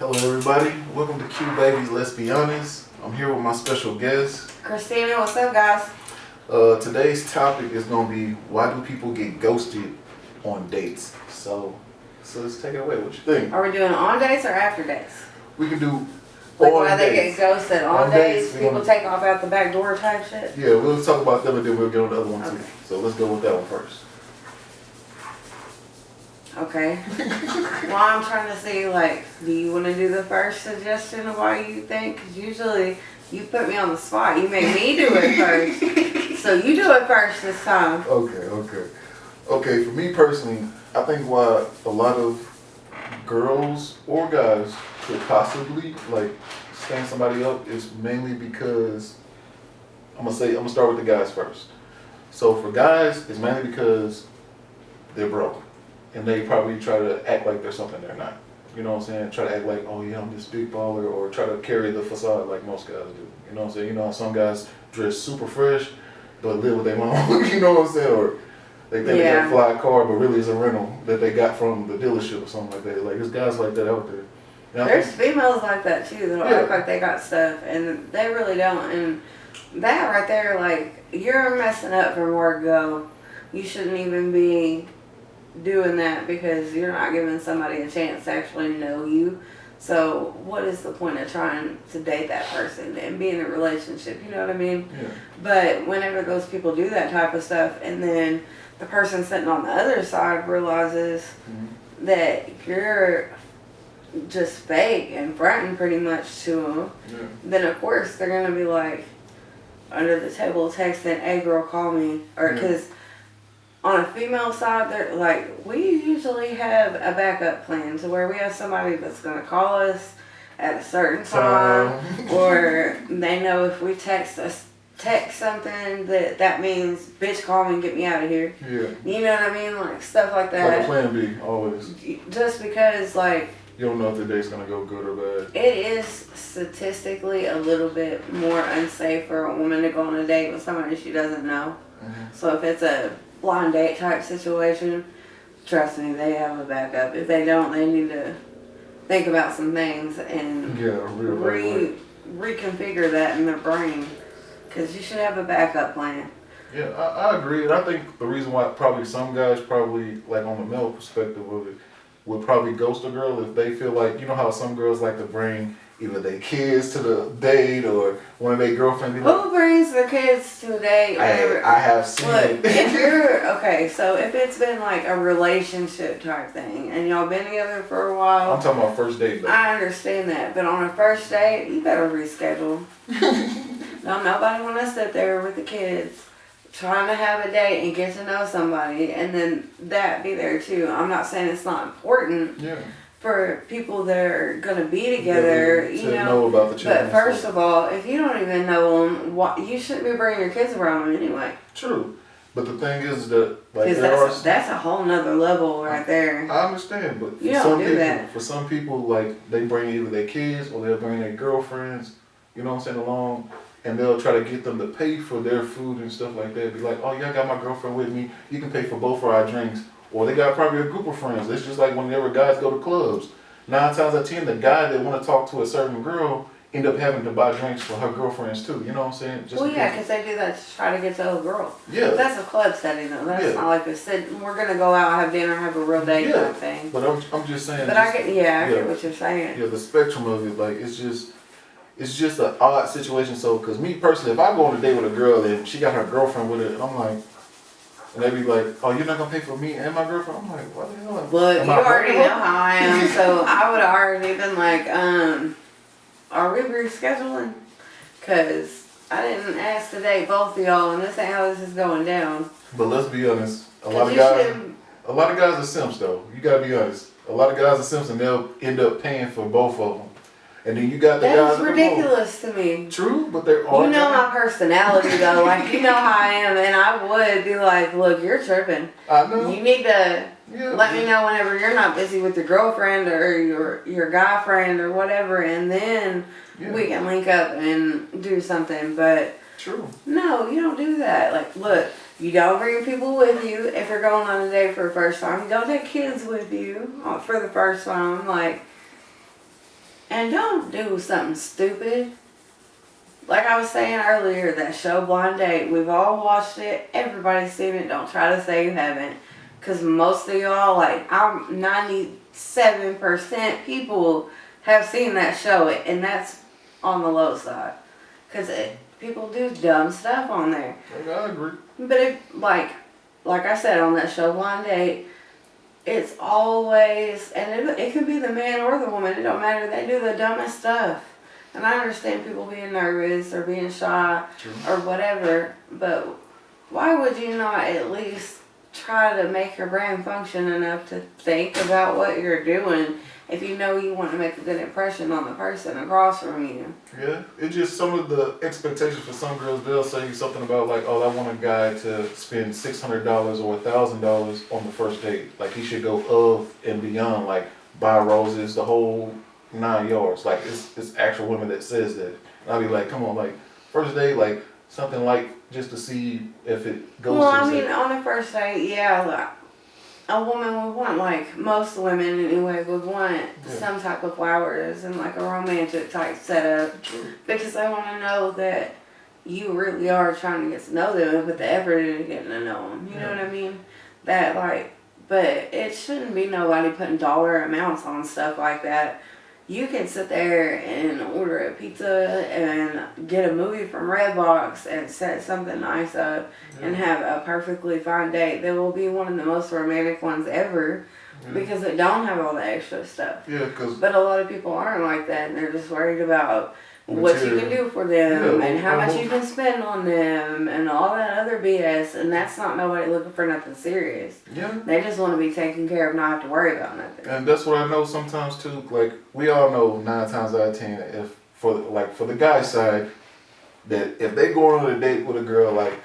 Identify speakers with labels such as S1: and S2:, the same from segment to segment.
S1: Hello everybody, welcome to Qbaby's Let's Be Honest. I'm here with my special guest.
S2: Christina, what's up guys?
S1: Today's topic is going to be why do people get ghosted on dates? So let's take it away. What you think?
S2: Are we doing on dates or after dates?
S1: We can do
S2: Like
S1: on
S2: why they
S1: dates.
S2: get ghosted on dates, people
S1: gonna-
S2: take off out the back door type shit?
S1: Yeah, we'll talk about them and then we'll get on the other one too.
S2: Okay.
S1: So let's go with that one first.
S2: Okay. Well, I'm trying to see, like, do you want to do the first suggestion of why you think? Because usually you put me on the spot. You make me do it first. So you do it first this time.
S1: Okay, for me personally, I think why a lot of girls or guys could possibly like stand somebody up is mainly because I'm gonna start with the guys first. So for guys, it's mainly because they're broke and they probably try to act like they're something they're not. You know what I'm saying? Try to act like, oh yeah, I'm this big baller, or try to carry the facade like most guys do. You know what I'm saying? You know how some guys dress super fresh but live with their mom. You know what I'm saying? Or they think they got a fly car, but really it's a rental that they got from the dealership or something like that. Like, there's guys like that out there.
S2: There's females like that too that'll act like they got stuff and they really don't. And that right there, like, you're messing up from word go. You shouldn't even be doing that because you're not giving somebody a chance to actually know you. So what is the point of trying to date that person and be in a relationship? You know what I mean?
S1: Yeah.
S2: But whenever those people do that type of stuff and then the person sitting on the other side realizes that you're just fake and fronting pretty much to them, then of course they're going to be like under the table texting, hey girl, call me. Or because on a female side, they're like, we usually have a backup plan to where we have somebody that's going to call us at a certain time, or they know if we text something that means bitch call me and get me out of here.
S1: Yeah.
S2: You know what I mean? Like stuff like that.
S1: Like a plan B, always.
S2: Just because, like,
S1: you don't know if the date's gonna go good or bad.
S2: it is statistically a little bit more unsafe for a woman to go on a date with somebody she doesn't know. So if it's a blind date type situation, trust me, they have a backup. If they don't, they need to think about some things and reconfigure that in their brain, because you should have a backup plan.
S1: Yeah, I agree. And I think the reason why probably some guys probably, like on the male perspective of it, would probably ghost a girl if they feel like, you know how some girls like to bring either their kids to the date or one of their girlfriends.
S2: Who brings their kids to a date?
S1: I have seen it.
S2: If you're, okay, so if it's been like a relationship type thing and y'all been together for a while.
S1: I'm talking about first date though.
S2: I understand that, but on a first date, you better reschedule. Don't nobody want to sit there with the kids trying to have a date and get to know somebody and then that be there too. I'm not saying it's not important for people that are going to be together, you know
S1: about the children.
S2: But first of all, if you don't even know them, you shouldn't be bringing your kids around them anyway.
S1: True. But the thing is that, like,
S2: that's a whole nother level right there.
S1: I understand, but
S2: you don't do that.
S1: For some people, like, they bring either their kids or they'll bring their girlfriends, you know what I'm saying, along, and they'll try to get them to pay for their food and stuff like that. Be like, oh yeah, I got my girlfriend with me, you can pay for both of our drinks. Or they got probably a group of friends. It's just like whenever guys go to clubs. 9 times out of 10, the guy that want to talk to a certain girl end up having to buy drinks for her girlfriends too. You know what I'm saying?
S2: Just because they do that to try to get to a girl.
S1: Yeah.
S2: But that's a club setting though. That's not like we're gonna go out, have dinner, have a real date type thing.
S1: But I'm just saying.
S2: But I get what you're saying.
S1: Yeah, the spectrum of it, like, it's just an odd situation. So, because me personally, if I go on a date with a girl and she got her girlfriend with her, and I'm like, and they be like, oh, you're not going to pay for me and my girlfriend? I'm like, what the hell?
S2: Look, you already know how I am, so I would have already been like, are we rescheduling? Because I didn't ask to date both of y'all, and this ain't how this is going down.
S1: But let's be honest, a lot of guys are simps, though. You got to be honest. A lot of guys are simps, and they'll end up paying for both of them. And then you got the guys.
S2: That's ridiculous to me.
S1: True, but there are.
S2: You know my personality though. Like, you know how I am, and I would be like, "Look, you're tripping.
S1: I know.
S2: You need to let me know whenever you're not busy with your girlfriend or your guy friend or whatever, and then we can link up and do something." But no, you don't do that. Like, look, you don't bring people with you if you're going on a date for the first time. You don't take kids with you for the first time. Like, And don't do something stupid. Like I was saying earlier, that show Blind Date, we've all watched it. Everybody's seen it. Don't try to say you haven't. Because most of y'all, like, I'm 97% people have seen that show. And that's on the low side. Because people do dumb stuff on there.
S1: I agree.
S2: But if, like I said on that show Blind Date, it's always, and it could be the man or the woman, it don't matter, they do the dumbest stuff. And I understand people being nervous or being shy
S1: True.
S2: or whatever, but why would you not at least try to make your brain function enough to think about what you're doing if you know you want to make a good impression on the person across from you?
S1: Yeah, it's just some of the expectations for some girls. They'll say something about like, oh, I want a guy to spend $600 or $1,000 on the first date. Like he should go above and beyond, like buy roses, the whole 9 yards. Like it's actual women that says that. And I'll be like, come on, like first date, like something like just to see if it goes.
S2: Well,
S1: to
S2: I mean, on a first date, yeah, like, a woman would want, like most women anyway, would want some type of flowers and like a romantic type setup.
S1: True.
S2: Because they want to know that you really are trying to get to know them and put the effort into getting to know them. You know what I mean? That like, but it shouldn't be nobody putting dollar amounts on stuff like that. You can sit there and order a pizza and get a movie from Redbox and set something nice up and have a perfectly fine date. That will be one of the most romantic ones ever because it don't have all the extra stuff.
S1: Yeah, because.
S2: But a lot of people aren't like that, and they're just worried about what you can do for them and how much you can spend on them and all that other BS. And that's not nobody looking for nothing serious.
S1: Yeah.
S2: They just want to be taken care of, not have to worry about nothing.
S1: And that's what I know sometimes too. Like we all know 9 times out of 10, if for the guy side, that if they go on a date with a girl, like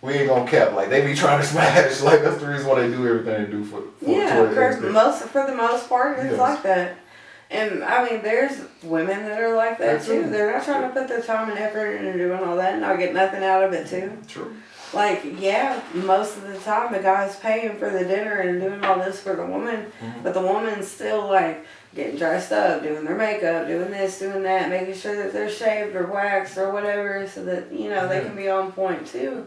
S1: we ain't gonna cap. Like they be trying to smash. Like that's the reason why they do everything they do for
S2: for the most part, it's like that. And I mean, there's women that are like that too. They're not trying to put their time and effort into doing all that and not get nothing out of it too.
S1: True.
S2: Like, yeah, most of the time the guy's paying for the dinner and doing all this for the woman, but the woman's still like getting dressed up, doing their makeup, doing this, doing that, making sure that they're shaved or waxed or whatever so that, you know, they can be on point too.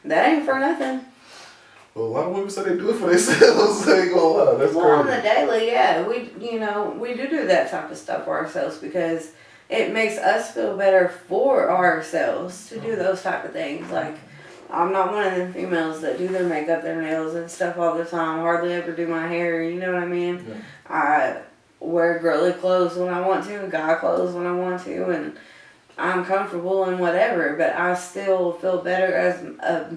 S2: That ain't for nothing.
S1: Well, a lot of women say they do it for themselves. They ain't gonna lie. That's crazy.
S2: On the daily, yeah, we do that type of stuff for ourselves because it makes us feel better for ourselves to do those type of things. Like, I'm not one of them females that do their makeup, their nails and stuff all the time. Hardly ever do my hair, you know what I mean?
S1: Yeah.
S2: I wear girly clothes when I want to, and guy clothes when I want to, and I'm comfortable in whatever, but I still feel better as a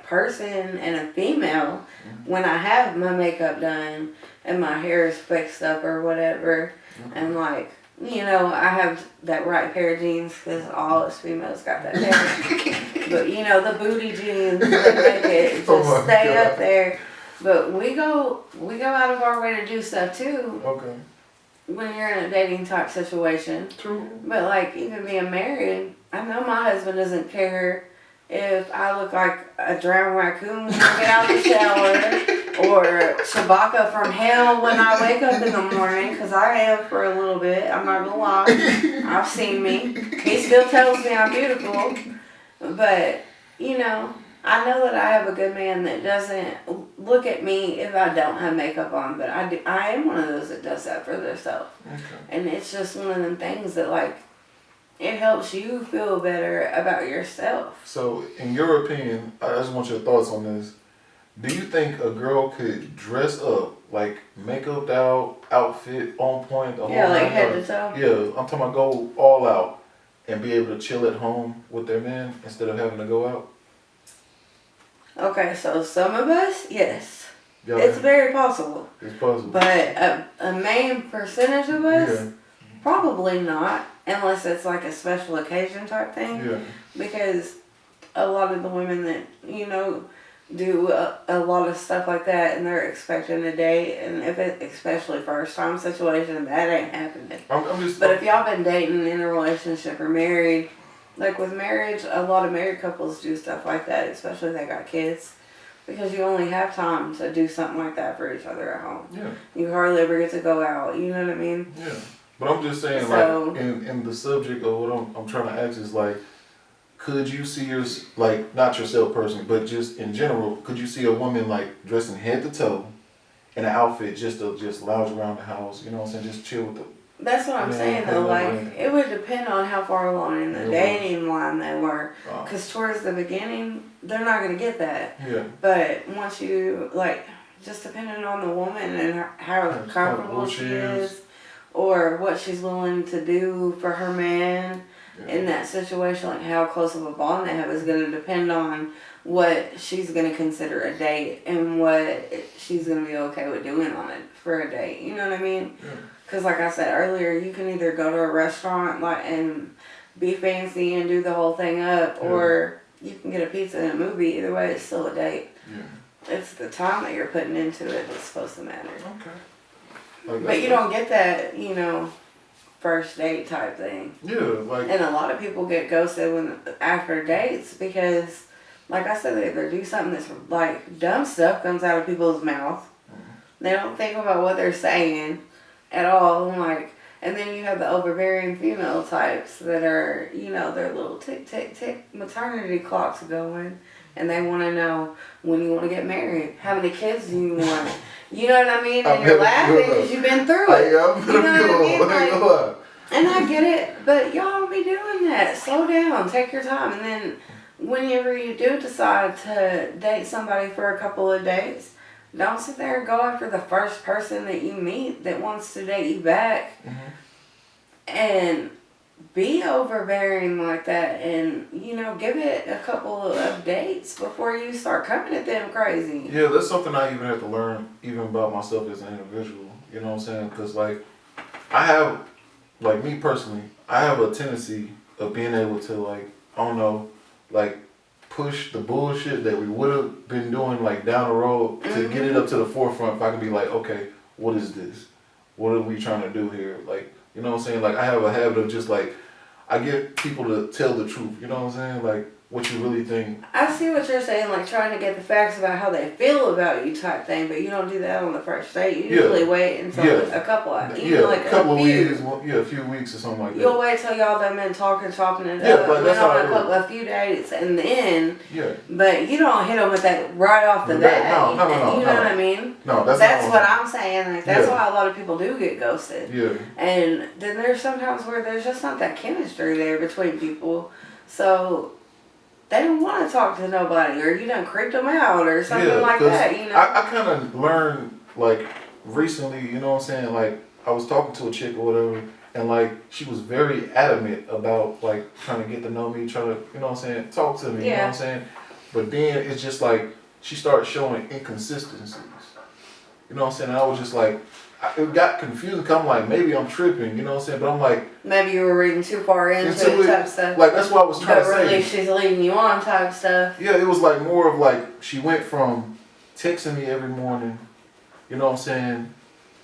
S2: person and a female when I have my makeup done and my hair is fixed up or whatever, and like, you know, I have that right pair of jeans because all us females got that pair. But you know, the booty jeans that make it just stay up there. But we go out of our way to do stuff too.
S1: Okay.
S2: When you're in a dating type situation.
S1: True.
S2: But like even being married, I know my husband doesn't care if I look like a drowned raccoon when I get out of the shower or Chewbacca from hell when I wake up in the morning, because I am for a little bit, I'm not gonna lie. I've seen me. He still tells me I'm beautiful. But, you know, I know that I have a good man that doesn't look at me if I don't have makeup on, but I am one of those that does that for themselves.
S1: Okay.
S2: And it's just one of them things that, like, it helps you feel better about yourself.
S1: So, in your opinion, I just want your thoughts on this. Do you think a girl could dress up, like makeup out, outfit on point, the whole
S2: like head to toe?
S1: Yeah, I'm talking about go all out and be able to chill at home with their man instead of having to go out?
S2: Okay, so some of us, yes. It's very possible.
S1: It's possible.
S2: But a main percentage of us, probably not, unless it's like a special occasion type thing.
S1: Yeah.
S2: Because a lot of the women that, you know, do a lot of stuff like that and they're expecting a date, and if it's especially first time situation, that ain't happening. But if y'all been dating in a relationship or married, like with marriage, a lot of married couples do stuff like that, especially if they got kids, because you only have time to do something like that for each other at home.
S1: Yeah.
S2: You hardly ever get to go out, you know what I mean?
S1: Yeah. But I'm just saying,
S2: So,
S1: like, in the subject of what I'm trying to ask is like, could you see like, not yourself personally, but just in general, could you see a woman like dressing head to toe in an outfit just to just lounge around the house, you know what I'm saying, just chill with the
S2: that's what I'm saying though, like, it would depend on how far along in the dating line they were. Because towards the beginning, they're not going to get that.
S1: Yeah.
S2: But once you, like, just depending on the woman and how comfortable she is, or what she's willing to do for her man in that situation, like how close of a bond they have is going to depend on what she's going to consider a date and what she's going to be okay with doing on it for a date. You know what I mean?
S1: Yeah.
S2: Because like I said earlier, you can either go to a restaurant like and be fancy and do the whole thing up, or you can get a pizza and a movie. Either way, it's still a date. Yeah. It's the time that you're putting into it that's supposed to matter.
S1: Okay. Like
S2: but you don't get that, you know, first date type thing.
S1: Yeah, like.
S2: And a lot of people get ghosted after dates because, like I said, they either do something that's like dumb stuff comes out of people's mouth. They don't think about what they're saying at all, and then you have the overbearing female types that are, you know, their little tick, tick, tick maternity clocks going, and they want to know when you want to get married, how many kids do you want, you know what I mean, and you're laughing because you've been through it, you know what I mean, like, and I get it, but y'all don't be doing that. Slow down, take your time, and then whenever you do decide to date somebody for a couple of days, don't sit there and go after the first person that you meet that wants to date you back. And be overbearing like that, and, you know, give it a couple of dates before you start coming at them crazy.
S1: Yeah, that's something I even have to learn even about myself as an individual. You know what I'm saying? Because, like, I have, like, me personally, I have a tendency of being able to, like, I don't know, like, push the bullshit that we would have been doing like down the road to get it up to the forefront. If I could be like, okay, what is this? What are we trying to do here? Like, you know what I'm saying? Like, I have a habit of just like, I get people to tell the truth. You know what I'm saying? Like, what you really think.
S2: I see what you're saying, like trying to get the facts about how they feel about you type thing, but you don't do that on the first date. You usually wait until a couple of like
S1: a couple of weeks, a few weeks or something like that.
S2: You'll wait till y'all done been talking it up, went on a few dates, and then, but you don't hit them with that right off the bat. No, you know what I mean?
S1: No,
S2: that's what I'm saying. Like, that's why a lot of people do get ghosted.
S1: Yeah.
S2: And then there's sometimes where there's just not that chemistry there between people, so they don't want to talk to nobody, or you done creeped them out, or something like that, you know?
S1: I kind of learned, like, recently, you know what I'm saying? Like, I was talking to a chick or whatever, and, like, she was very adamant about, like, trying to get to know me, trying to, you know what I'm saying, talk to me, you know what I'm saying? But then it's just, like, she started showing inconsistencies. You know what I'm saying? And I was just, like, it got confused because I'm like, maybe I'm tripping, you know what I'm saying? But I'm like,
S2: maybe you were reading too far into it type stuff.
S1: Like, that's what I was trying to say.
S2: But really, she's leading you on type stuff.
S1: Yeah, it was like more of like, she went from texting me every morning, you know what I'm saying?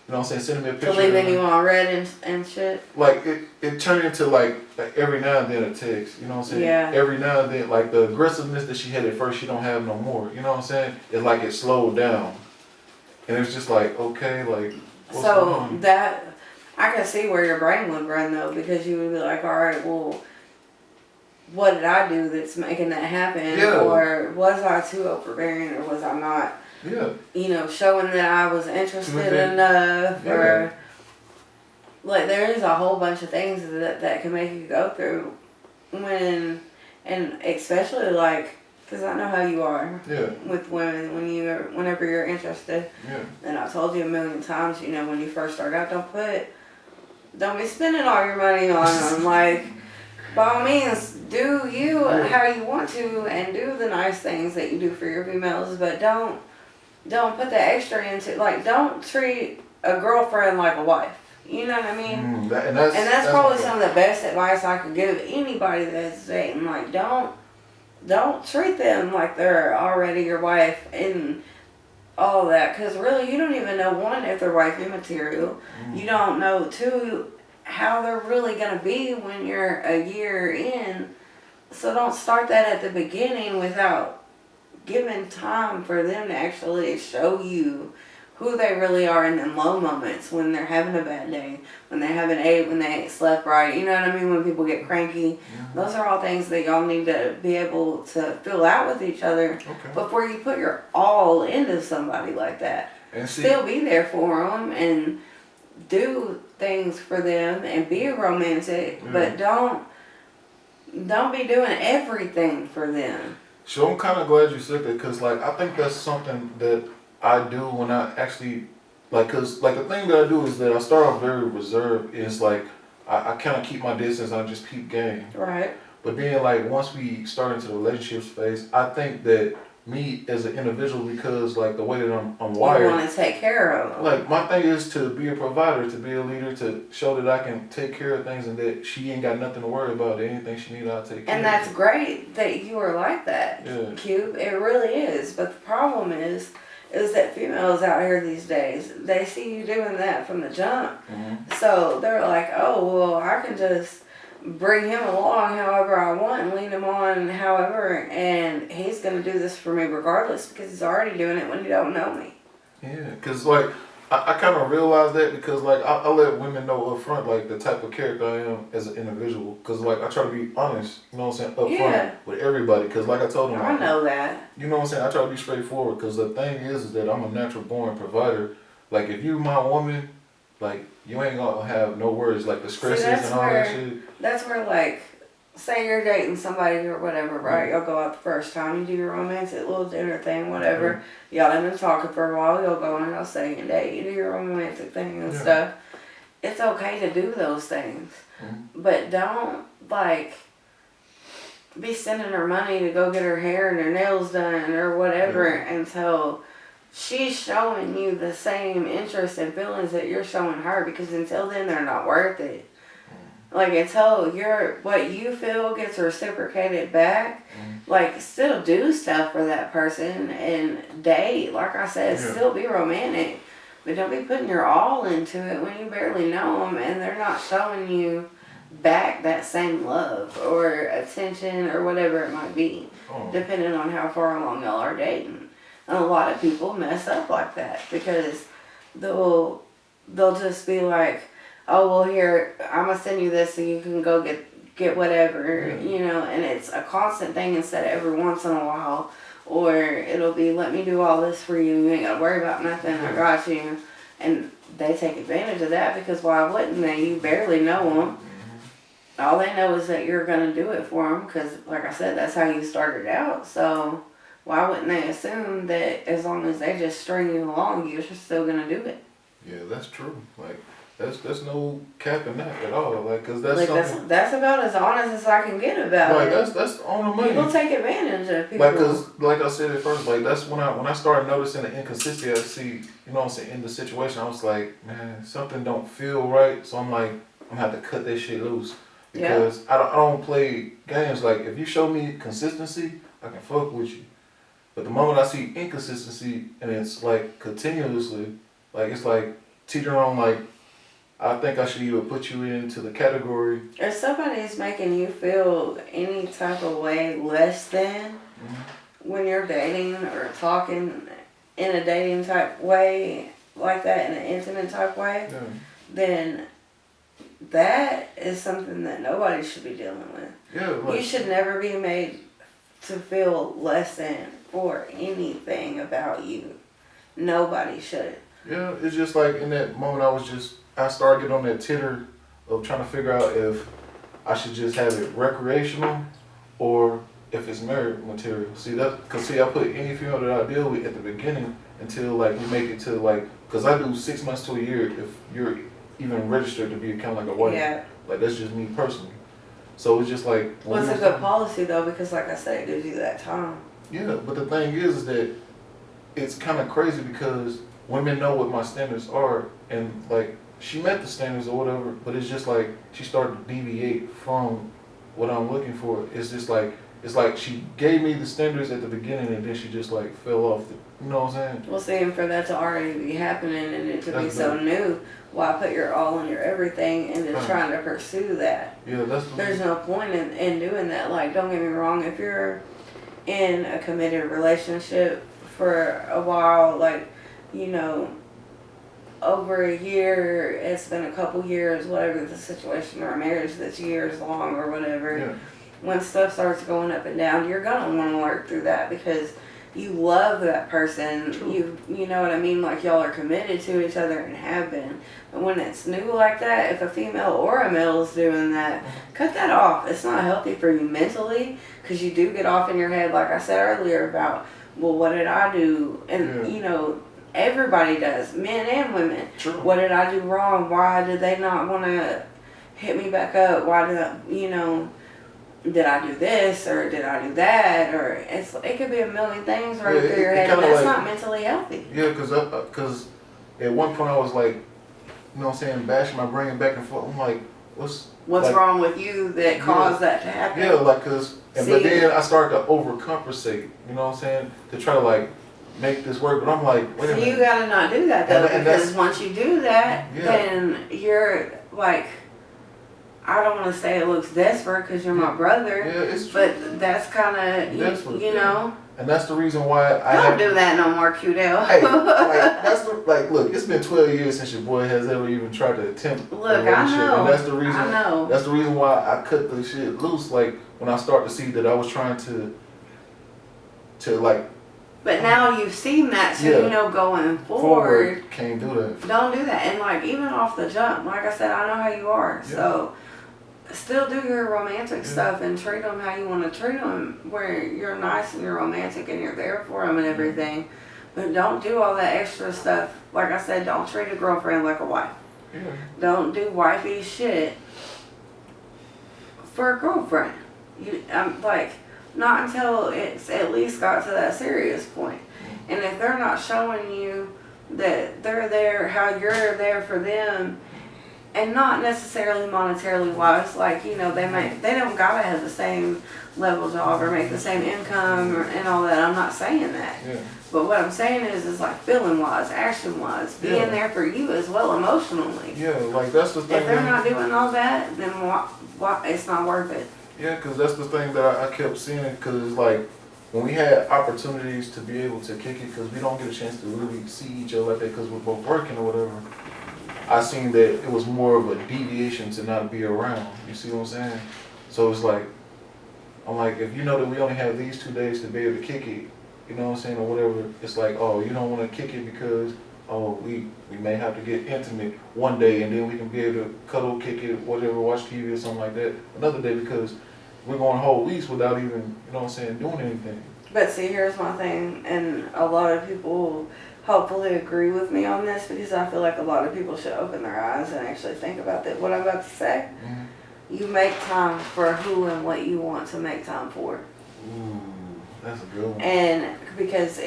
S1: You know what I'm saying? Sending me a picture.
S2: To leaving you on red and shit.
S1: Like, it turned into like every now and then a text, you know what I'm saying?
S2: Yeah.
S1: Every now and then, like the aggressiveness that she had at first, she don't have no more, you know what I'm saying? It's like it slowed down. And it's just like, okay, like,
S2: so that, I can see where your brain would run though, because you would be like, all right, well, what did I do that's making that happen?
S1: Yeah.
S2: Or was I too overbearing, or was I not?
S1: Yeah.
S2: You know, showing that I was interested enough, or like there is a whole bunch of things that can make you go through when, and especially like, because I know how you are with women whenever you're interested.
S1: Yeah.
S2: And I've told you a million times, you know, when you first start out, don't be spending all your money on them. Like, by all means, do you how you want to, and do the nice things that you do for your females, but don't put the extra into, like, don't treat a girlfriend like a wife. You know what I mean?
S1: And that's
S2: probably some of the best advice I could give anybody that's dating. Like, don't treat them like they're already your wife and all that, because really you don't even know, one, if they're wifey material. You don't know, two, how they're really going to be when you're a year in. So don't start that at the beginning without giving time for them to actually show you who they really are in them low moments when they're having a bad day, when they haven't ate, when they ain't slept right. You know what I mean? When people get cranky. Those are all things that y'all need to be able to fill out with each other before you put your all into somebody like that. And still be there for them and do things for them and be romantic, but don't be doing everything for them.
S1: So I'm kind of glad you said that, because like I think that's something that I do when I actually like, cause like the thing that I do is that I start off very reserved. It's like I kind of keep my distance. I just keep game.
S2: Right.
S1: But then like once we start into the relationship phase, I think that me as an individual, because like the way that I'm wired,
S2: you want to take care of them.
S1: Like my thing is to be a provider, to be a leader, to show that I can take care of things and that she ain't got nothing to worry about. Anything she needs, I'll take care of.
S2: And that's great that you are like that, Cube. It really is. But the problem is that females out here these days, they see you doing that from the jump. So they're like, oh, well, I can just bring him along however I want and lead him on however, and he's going to do this for me regardless because he's already doing it when you don't know me.
S1: Yeah, because like I kind of realized that, because like I let women know up front like the type of character I am as an individual, because like I try to be honest, you know what I'm saying, up front with everybody, because like I told them,
S2: I know that.
S1: You know what I'm saying, I try to be straightforward, because the thing is that I'm a natural born provider. Like if you my woman, like you ain't gonna have no worries like the stresses and all that shit.
S2: That's where like, say you're dating somebody or whatever, right? Y'all go out the first time, you do your romantic little dinner thing, whatever. Y'all have been talking for a while, you'll go and y'all stay and date, you do your romantic thing and stuff. It's okay to do those things. But don't like be sending her money to go get her hair and her nails done or whatever until she's showing you the same interest and feelings that you're showing her, because until then they're not worth it. Like until what you feel gets reciprocated back, like still do stuff for that person and date. Like I said, still be romantic, but don't be putting your all into it when you barely know them and they're not showing you back that same love or attention or whatever it might be, depending on how far along y'all are dating. And a lot of people mess up like that because they'll just be like, oh, well, here, I'm going to send you this so you can go get whatever, you know, and it's a constant thing instead of every once in a while. Or it'll be, let me do all this for you, you ain't got to worry about nothing, I got you. And they take advantage of that because why wouldn't they? You barely know them. All they know is that you're going to do it for them because, like I said, that's how you started out. So why wouldn't they assume that as long as they just string you along, you're just still going to do it?
S1: Yeah, that's true. Like, That's no cap in that at all. Like, cause that's
S2: like that's about as honest as I can get about it.
S1: That's on the money.
S2: People take advantage of people.
S1: Like, cause like I said at first, like that's when I started noticing the inconsistency. You know what I'm saying, in the situation. I was like, man, something don't feel right. So I'm like, I'm gonna have to cut that shit loose because I don't play games. Like if you show me consistency, I can fuck with you. But the moment I see inconsistency and it's like continuously, like it's like teetering on like. I think I should either put you into the category.
S2: If somebody's making you feel any type of way less than when you're dating or talking in a dating type way, like that, in an intimate type way, then that is something that nobody should be dealing with.
S1: Yeah, like,
S2: you should never be made to feel less than for anything about you. Nobody should.
S1: Yeah, it's just like in that moment I started getting on that titter of trying to figure out if I should just have it recreational or if it's marriage material. Cause I put any female that I deal with at the beginning until like we make it to like, cause I do 6 months to a year if you're even registered to be kind of like a wife.
S2: Yeah.
S1: Like that's just me personally. So it's just like.
S2: Well, it's a good policy though, because like I said, it gives you that time.
S1: Yeah, but the thing is that it's kind of crazy because women know what my standards are and like, she met the standards or whatever, but it's just like she started to deviate from what I'm looking for. It's just like, it's like she gave me the standards at the beginning and then she just like fell off you know what I'm saying?
S2: Well, see, and for that to already be happening and it to be so new, why put your all and your everything into trying to pursue that? Yeah, there's no point in doing that. Like, don't get me wrong, if you're in a committed relationship for a while, like, you know, over a year, it's been a couple years, whatever the situation, or a marriage that's years long or whatever,
S1: Yeah.
S2: when stuff starts going up and down, you're gonna want to work through that because you love that person.
S1: True.
S2: You know what I mean? Like y'all are committed to each other and have been. But when it's new like that, if a female or a male is doing that, cut that off. It's not healthy for you mentally because you do get off in your head, like I said earlier, about, well, what did I do? And you know, everybody does, men and women.
S1: True.
S2: What did I do wrong? Why did they not want to hit me back up? Why did I, you know, did I do this or did I do that? Or it could be a million things running through your head, and that's not mentally healthy.
S1: Yeah, because at one point I was like, you know what I'm saying, bashing my brain back and forth. I'm like, what's like,
S2: wrong with you that caused that to happen?
S1: Yeah, like, but then I started to overcompensate, you know what I'm saying, to try to like make this work. But I'm like, wait a minute.
S2: You gotta not do that though,
S1: And
S2: because once you do that, then you're like, I don't want to say it looks desperate because you're my brother.
S1: Yeah, it's true.
S2: But that's kind of, you know.
S1: And that's the reason why I
S2: don't do that no more, Qdale.
S1: Hey, like, look, it's been 12 years since your boy has ever even tried to attempt
S2: look,
S1: a relationship.
S2: I know.
S1: And that's the reason.
S2: I know.
S1: That's the reason why I cut the shit loose. Like when I start to see that I was trying to like.
S2: But now you've seen that, so you know going forward.
S1: Can't do that.
S2: Don't do that. And like even off the jump, like I said, I know how you are.
S1: Yeah.
S2: So still do your romantic stuff and treat them how you want to treat them, where you're nice and you're romantic and you're there for them and everything. But don't do all that extra stuff. Like I said, don't treat a girlfriend like a wife.
S1: Yeah.
S2: Don't do wifey shit for a girlfriend. I'm like, not until it's at least got to that serious point. And if they're not showing you that they're there, how you're there for them, and not necessarily monetarily wise, like, you know, they don't gotta have the same level job or make the same income and all that. I'm not saying that.
S1: Yeah.
S2: But what I'm saying is like feeling wise, action wise, being there for you as well emotionally.
S1: Yeah, like that's the thing.
S2: If they're not doing all that, then why it's not worth it.
S1: Yeah, because that's the thing that I kept seeing, because it's like when we had opportunities to be able to kick it, because we don't get a chance to really see each other like that because we're both working or whatever, I seen that it was more of a deviation to not be around. You see what I'm saying? So it's like, I'm like, if you know that we only have these 2 days to be able to kick it, you know what I'm saying, or whatever, it's like, oh, you don't want to kick it because, oh, we may have to get intimate one day and then we can be able to cuddle, kick it, whatever, watch TV or something like that another day, because we're going whole weeks without even, you know what I'm saying, doing anything.
S2: But see, here's my thing, and a lot of people hopefully agree with me on this, because I feel like a lot of people should open their eyes and actually think about that. What I'm about to say, you make time for who and what you want to make time for.
S1: Ooh, that's a good one.
S2: And because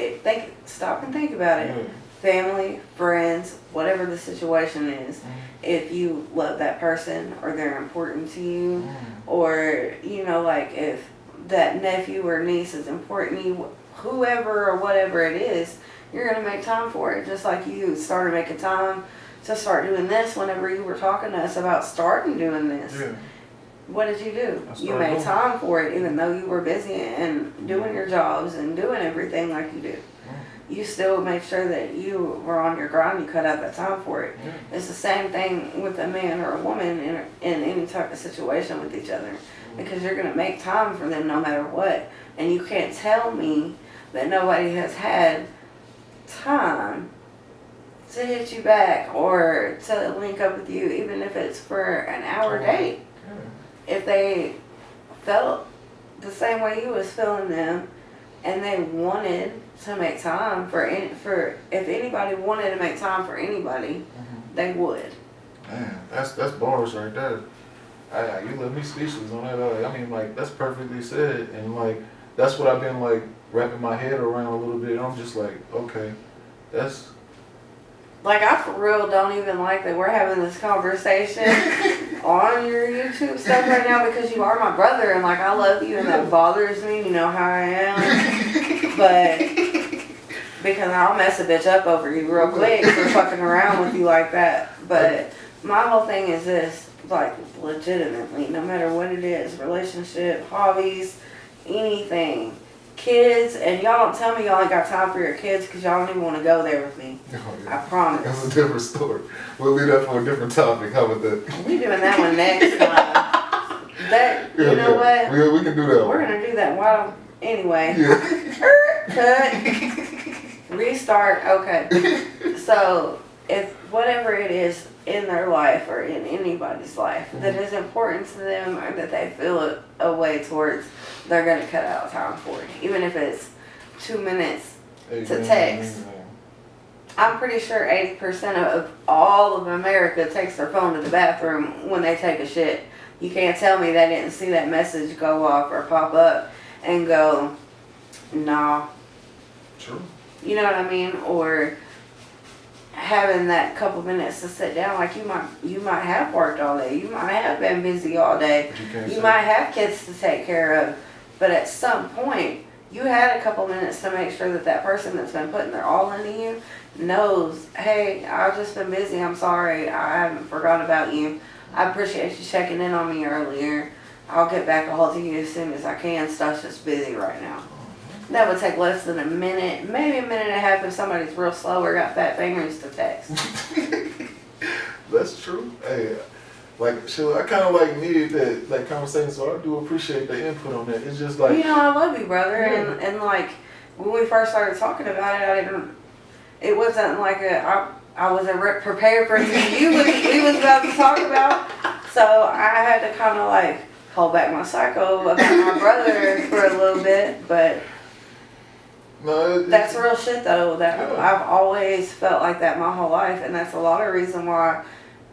S2: stop and think about it.
S1: Yeah.
S2: Family, friends, whatever the situation is, if you love that person or they're important to you, or, you know, like if that nephew or niece is important to you, whoever or whatever it is, you're going to make time for it. Just like you started making time to start doing this whenever you were talking to us about starting doing this.
S1: Yeah.
S2: What did you do? You made time for it, even though you were busy and doing your jobs and doing everything like you do. You still made sure that you were on your grind. You cut out that time for it. It's the same thing with a man or a woman in any type of situation with each other, because you're going to make time for them no matter what. And you can't tell me that nobody has had time to hit you back or to link up with you, even if it's for an hour date. If they felt the same way you was feeling them, and they wanted to make time if anybody wanted to make time for anybody, they would.
S1: Man, that's bars right there. You left me speechless on that. I mean, like, that's perfectly said, and like that's what I've been like wrapping my head around a little bit. And I'm just like, okay, that's
S2: like, I for real don't even like that we're having this conversation on your YouTube stuff right now, because you are my brother and like I love you and that bothers me. You know how I am, but because I'll mess a bitch up over you real quick for fucking around with you like that. But my whole thing is this, like, legitimately, no matter what it is, relationship, hobbies, anything, kids, and y'all don't tell me y'all ain't got time for your kids because y'all don't even want to go there with me.
S1: Oh,
S2: I
S1: yeah.
S2: promise.
S1: That's a different story. We'll leave that for a different topic. How about that?
S2: We doing that one next time. That, you know what?
S1: We can do that.
S2: We're gonna do that. Why don't, anyway.
S1: Yeah.
S2: Cut. Restart. Okay. So, if whatever it is in their life or in anybody's life that is important to them or that they feel a way towards, they're gonna cut out time for it. Even if it's 2 minutes to text. I'm pretty sure 80% of all of America takes their phone to the bathroom when they take a shit. You can't tell me they didn't see that message go off or pop up and go, nah.
S1: True.
S2: You know what I mean? Or having that couple minutes to sit down, like you might have worked all day. You might have been busy all day. You might have kids to take care of. But at some point, you had a couple minutes to make sure that that person that's been putting their all into you knows, hey, I've just been busy. I'm sorry. I haven't forgot about you. I appreciate you checking in on me earlier. I'll get back a hold of you as soon as I can. Stuff's just busy right now. That would take less than a minute, maybe a minute and a half if somebody's real slow or got fat fingers to text.
S1: That's true. Hey, like, sure, I kind of like needed that conversation, so I do appreciate the input on that. It's just like,
S2: you know, I love you, brother, and like when we first started talking about it, it wasn't like I wasn't prepared for anything we was about to talk about, so I had to kind of like hold back my psycho about my brother for a little bit, but.
S1: no,
S2: That's real shit though. I've always felt like that my whole life, and that's a lot of reason why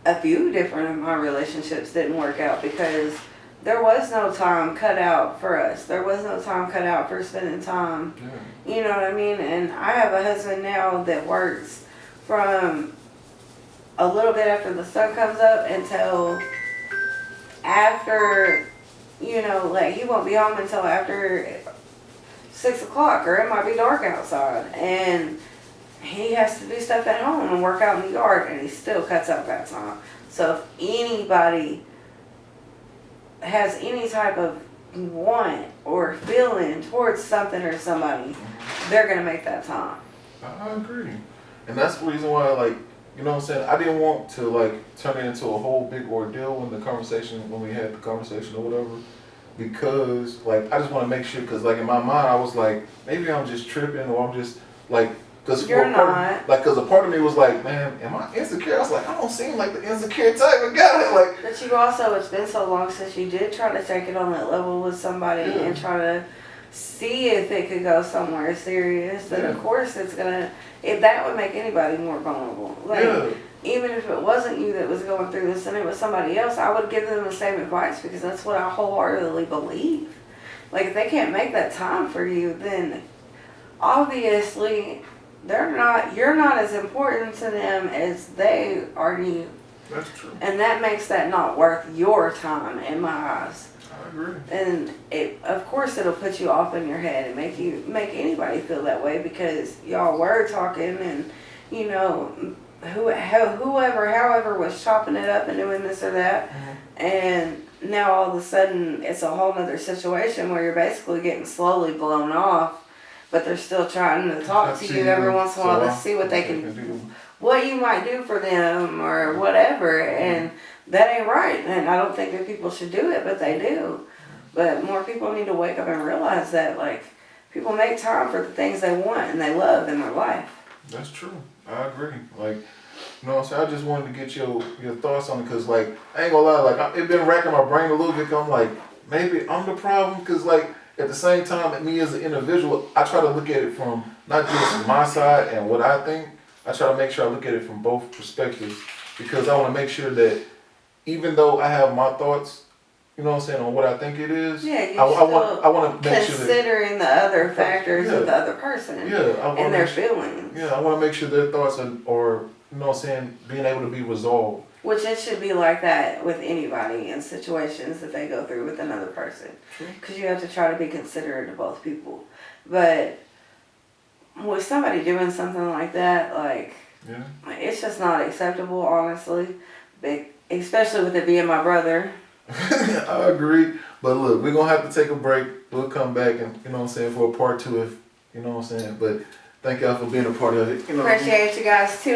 S2: a few different of my relationships didn't work out, because there was no time cut out for us. There was no time cut out for spending time. Yeah. You know what I mean? And I have a husband now that works from a little bit after the sun comes up until after, you know, like he won't be home until after 6 o'clock, or it might be dark outside, and he has to do stuff at home and work out in the yard, and he still cuts out that time. So if anybody has any type of want or feeling towards something or somebody, they're gonna make that time.
S1: I agree. And that's the reason why, like, you know what I'm saying, I didn't want to like turn it into a whole big ordeal when we had the conversation or whatever. Because, like, I just want to make sure, because, like, in my mind, I was like, maybe I'm just tripping, or I'm just, like, because
S2: you're not.
S1: Because a part of me was like, man, am I insecure? I was like, I don't seem like the insecure type of guy. Like,
S2: but you also, it's been so long since you did try to take it on that level with somebody and try to see if it could go somewhere serious. Then, of course, it's going to, if that would make anybody more vulnerable. Like, even if it wasn't you that was going through this and it was somebody else, I would give them the same advice, because that's what I wholeheartedly believe. Like, if they can't make that time for you, then obviously you're not as important to them as they are to you.
S1: That's true.
S2: And that makes that not worth your time in my eyes.
S1: I agree.
S2: And of course it'll put you off in your head and make anybody feel that way, because y'all were talking, and you know, however was chopping it up and doing this or that, and now all of a sudden it's a whole nother situation where you're basically getting slowly blown off, but they're still trying to talk to you every once in a while to see what they can do, what you might do for them or whatever, and that ain't right. And I don't think that people should do it, but they do. But more people need to wake up and realize that, like, people make time for the things they want and they love in their life.
S1: That's true. I agree. Like, you know what I'm saying? I just wanted to get your thoughts on it, because, like, I ain't gonna lie, like, it been racking my brain a little bit, 'cause I'm like, maybe I'm the problem, because, like, at the same time, me as an individual, I try to look at it from not just my side and what I think. I try to make sure I look at it from both perspectives, because I want to make sure that even though I have my thoughts, you know what I'm saying, on what I think it is, I want to make sure that,
S2: considering the other factors of the other person and their feelings.
S1: Yeah, I want to make sure their thoughts are, you know what I'm saying, being able to be resolved.
S2: Which it should be like that with anybody in situations that they go through with another person. Because you have to try to be considerate of both people. But with somebody doing something like that, like, it's just not acceptable, honestly. Especially with it being my brother.
S1: I agree. But look, we're going to have to take a break. we'll come back and, you know what I'm saying, for a part 2 if, you know what I'm saying. But thank y'all for being a part of it. You know what I mean?
S2: Appreciate you guys too.